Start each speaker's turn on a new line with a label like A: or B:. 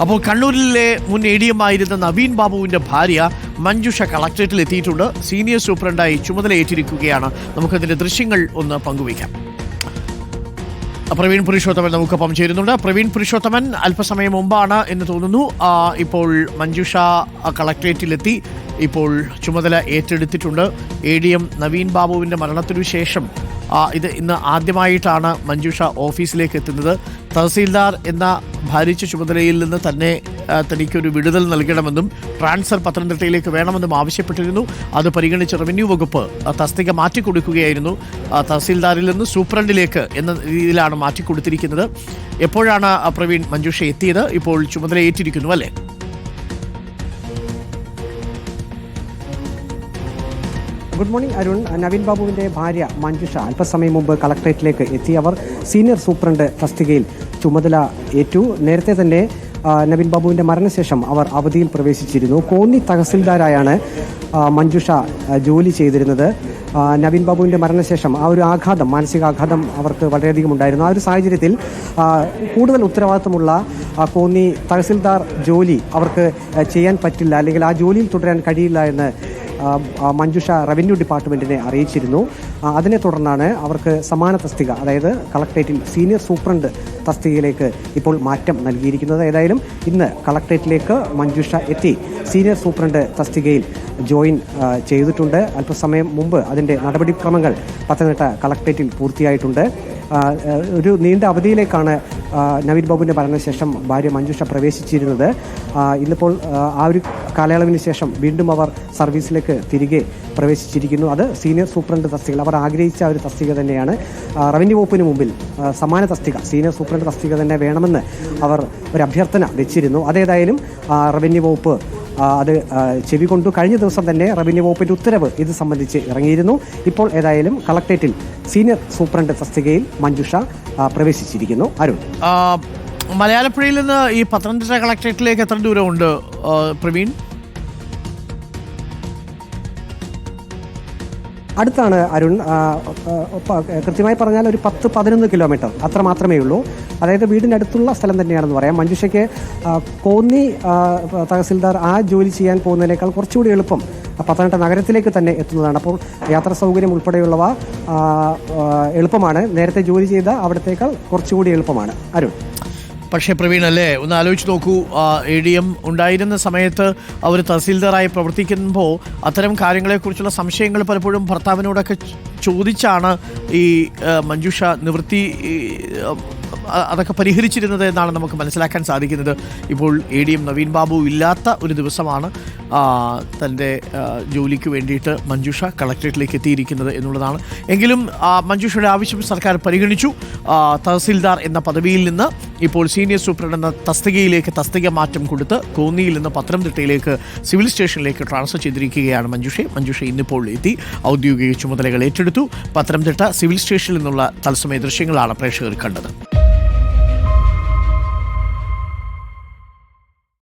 A: അപ്പോൾ കണ്ണൂരിലെ മുൻ ADM ആയിരുന്ന നവീൻ ബാബുവിന്റെ ഭാര്യ മഞ്ജുഷ കളക്ടറേറ്റിൽ എത്തിയിട്ടുണ്ട്. സീനിയർ സൂപ്രണ്ടായി ചുമതലയേറ്റിരിക്കുകയാണ്. നമുക്കതിന്റെ ദൃശ്യങ്ങൾ ഒന്ന് പങ്കുവയ്ക്കാം. പ്രവീൺ പുരുഷോത്തമൻ നമുക്കൊപ്പം ചേരുന്നുണ്ട്. പ്രവീൺ പുരുഷോത്തമൻ, അല്പസമയം മുമ്പാണ് എന്ന് തോന്നുന്നു ഇപ്പോൾ മഞ്ജുഷ കളക്ടറേറ്റിലെത്തി ഇപ്പോൾ ചുമതല ഏറ്റെടുത്തിട്ടുണ്ട്. ADM നവീൻ ബാബുവിന്റെ മരണത്തിനു ശേഷം ഇത് ഇന്ന് ആദ്യമായിട്ടാണ് മഞ്ജുഷ ഓഫീസിലേക്ക് എത്തുന്നത്. തഹസീൽദാർ എന്ന ഭാരിച്ച ചുമതലയിൽ നിന്ന് തന്നെ തനിക്കൊരു വിടുതൽ നൽകണമെന്നും ട്രാൻസ്ഫർ പത്തനംതിട്ടയിലേക്ക് വേണമെന്നും ആവശ്യപ്പെട്ടിരുന്നു. അത് പരിഗണിച്ച് റവന്യൂ വകുപ്പ് തസ്തിക മാറ്റിക്കൊടുക്കുകയായിരുന്നു. തഹസീൽദാരിൽ നിന്ന് സൂപ്രണ്ടിലേക്ക് എന്ന രീതിയിലാണ് മാറ്റിക്കൊടുത്തിരിക്കുന്നത്. എപ്പോഴാണ് പ്രവീൺ മഞ്ജുഷ എത്തിയത്? ഇപ്പോൾ ചുമതല ഏറ്റിരിക്കുന്നു അല്ലേ?
B: Good morning Arun. നവീൻ ബാബുവിൻ്റെ ഭാര്യ മഞ്ജുഷ അല്പസമയം മുമ്പ് കളക്ടറേറ്റിലേക്ക് എത്തി. അവർ സീനിയർ സൂപ്രണ്ട് തസ്തികയിൽ ചുമതല ഏറ്റു. നേരത്തെ തന്നെ നവീൻ ബാബുവിൻ്റെ മരണശേഷം അവർ അവധിയിൽ പ്രവേശിച്ചിരുന്നു. കോന്നി തഹസിൽദാരായാണ് മഞ്ജുഷ ജോലി ചെയ്തിരുന്നത്. നവീൻ ബാബുവിൻ്റെ മരണശേഷം ആ ഒരു ആഘാതം, മാനസികാഘാതം അവർക്ക് വളരെയധികം ഉണ്ടായിരുന്നു. ആ ഒരു സാഹചര്യത്തിൽ കൂടുതൽ ഉത്തരവാദിത്തമുള്ള കോന്നി തഹസിൽദാർ ജോലി അവർക്ക് ചെയ്യാൻ പറ്റില്ല, അല്ലെങ്കിൽ ആ ജോലിയിൽ തുടരാൻ കഴിയില്ല എന്ന് മഞ്ജുഷ റവന്യൂ ഡിപ്പാർട്ട്മെൻറ്റിനെ അറിയിച്ചിരുന്നു. അതിനെ തുടർന്നാണ് അവർക്ക് സമാന തസ്തിക, അതായത് കളക്ടറേറ്റിൽ സീനിയർ സൂപ്രണ്ട് തസ്തികയിലേക്ക് ഇപ്പോൾ മാറ്റം നൽകിയിരിക്കുന്നത്. ഏതായാലും ഇന്ന് കളക്ടറേറ്റിലേക്ക് മഞ്ജുഷ എത്തി സീനിയർ സൂപ്രണ്ട് തസ്തികയിൽ ജോയിൻ ചെയ്തിട്ടുണ്ട്. അല്പസമയം മുമ്പ് അതിൻ്റെ നടപടിക്രമങ്ങൾ പത്തനംതിട്ട കളക്ടറേറ്റിൽ പൂർത്തിയായിട്ടുണ്ട്. ഒരു നീണ്ട അവധിയിലേക്കാണ് നവീൻ ബാബുവിൻ്റെ മരണശേഷം ഭാര്യ മഞ്ജുഷ പ്രവേശിച്ചിരുന്നത്. ഇന്നിപ്പോൾ ആ ഒരു കാലയളവിന് ശേഷം വീണ്ടും അവർ സർവീസിലേക്ക് തിരികെ പ്രവേശിച്ചിരിക്കുന്നു. അത് സീനിയർ സൂപ്രണ്ട് തസ്തിക, അവർ ആഗ്രഹിച്ച ഒരു തസ്തിക തന്നെയാണ്. റവന്യൂ വകുപ്പിന് മുമ്പിൽ സമാന തസ്തിക, സീനിയർ സൂപ്രണ്ട് തസ്തിക തന്നെ വേണമെന്ന് അവർ ഒരു അഭ്യർത്ഥന വെച്ചിരുന്നു. അതേതായാലും റവന്യൂ വകുപ്പ് അത് ചെവികൊണ്ടു. കഴിഞ്ഞ ദിവസം തന്നെ റവന്യൂ വകുപ്പിൻ്റെ ഉത്തരവ് ഇത് സംബന്ധിച്ച് ഇറങ്ങിയിരുന്നു. ഇപ്പോൾ ഏതായാലും കളക്ടറേറ്റിൽ സീനിയർ സൂപ്രണ്ട് തസ്തികയിൽ മഞ്ജുഷ പ്രവേശിച്ചിരിക്കുന്നു. അരുൺ,
A: മലയാളപ്പുഴയിൽ നിന്ന് ഈ പത്തനംതിട്ട കളക്ടറേറ്റിലേക്ക് എത്ര ദൂരമുണ്ട് പ്രവീൺ?
B: അടുത്താണ് അരുൺ. കൃത്യമായി പറഞ്ഞാൽ ഒരു 10-11 കിലോമീറ്റർ അത്ര മാത്രമേ ഉള്ളൂ. അതായത് വീടിനടുത്തുള്ള സ്ഥലം തന്നെയാണെന്ന് പറയാം. മഞ്ജുഷയ്ക്ക് കോന്നി തഹസിൽദാർ ആ ജോലി ചെയ്യാൻ പോകുന്നതിനേക്കാൾ കുറച്ചുകൂടി എളുപ്പം പത്തനംതിട്ട നഗരത്തിലേക്ക് തന്നെ എത്തുന്നതാണ്. അപ്പോൾ യാത്രാ സൗകര്യം ഉൾപ്പെടെയുള്ളവ എളുപ്പമാണ്. നേരത്തെ ജോലി ചെയ്ത അവിടത്തേക്കാൾ കുറച്ചുകൂടി എളുപ്പമാണ് അരുൺ.
A: പക്ഷേ പ്രവീൺ അല്ലേ, ഒന്ന് ആലോചിച്ച് നോക്കൂ, ADM ഉണ്ടായിരുന്ന സമയത്ത് അവർ തഹസീൽദാറായി പ്രവർത്തിക്കുമ്പോൾ അത്തരം കാര്യങ്ങളെക്കുറിച്ചുള്ള സംശയങ്ങൾ പലപ്പോഴും ഭർത്താവിനോടൊക്കെ ചോദിച്ചാണ് ഈ മഞ്ജുഷ നിവൃത്തി അതൊക്കെ പരിഹരിച്ചിരുന്നത് എന്നാണ് നമുക്ക് മനസ്സിലാക്കാൻ സാധിക്കുന്നത്. ഇപ്പോൾ ADM നവീൻ ബാബു ഇല്ലാത്ത ഒരു ദിവസമാണ് തൻ്റെ ജോലിക്ക് വേണ്ടിയിട്ട് മഞ്ജുഷ കളക്ടറേറ്റിലേക്ക് എത്തിയിരിക്കുന്നത് എന്നുള്ളതാണ്. എങ്കിലും മഞ്ജുഷയുടെ ആവശ്യം സർക്കാർ പരിഗണിച്ചു. തഹസീൽദാർ എന്ന പദവിയിൽ നിന്ന് ഇപ്പോൾ സീനിയർ സൂപ്രണ്ട് എന്ന തസ്തികയിലേക്ക് തസ്തിക മാറ്റം കൊടുത്ത് കോന്നിയിൽ നിന്ന് പത്തനംതിട്ടയിലേക്ക് സിവിൽ സ്റ്റേഷനിലേക്ക് ട്രാൻസ്ഫർ ചെയ്തിരിക്കുകയാണ് മഞ്ജുഷ ഇന്നിപ്പോൾ എത്തി ഔദ്യോഗിക ചുമതലകൾ ഏറ്റെടുത്തു. പത്തനംതിട്ട സിവിൽ സ്റ്റേഷനിൽ നിന്നുള്ള തത്സമയ ദൃശ്യങ്ങളാണ് പ്രേക്ഷകർ കണ്ടത്.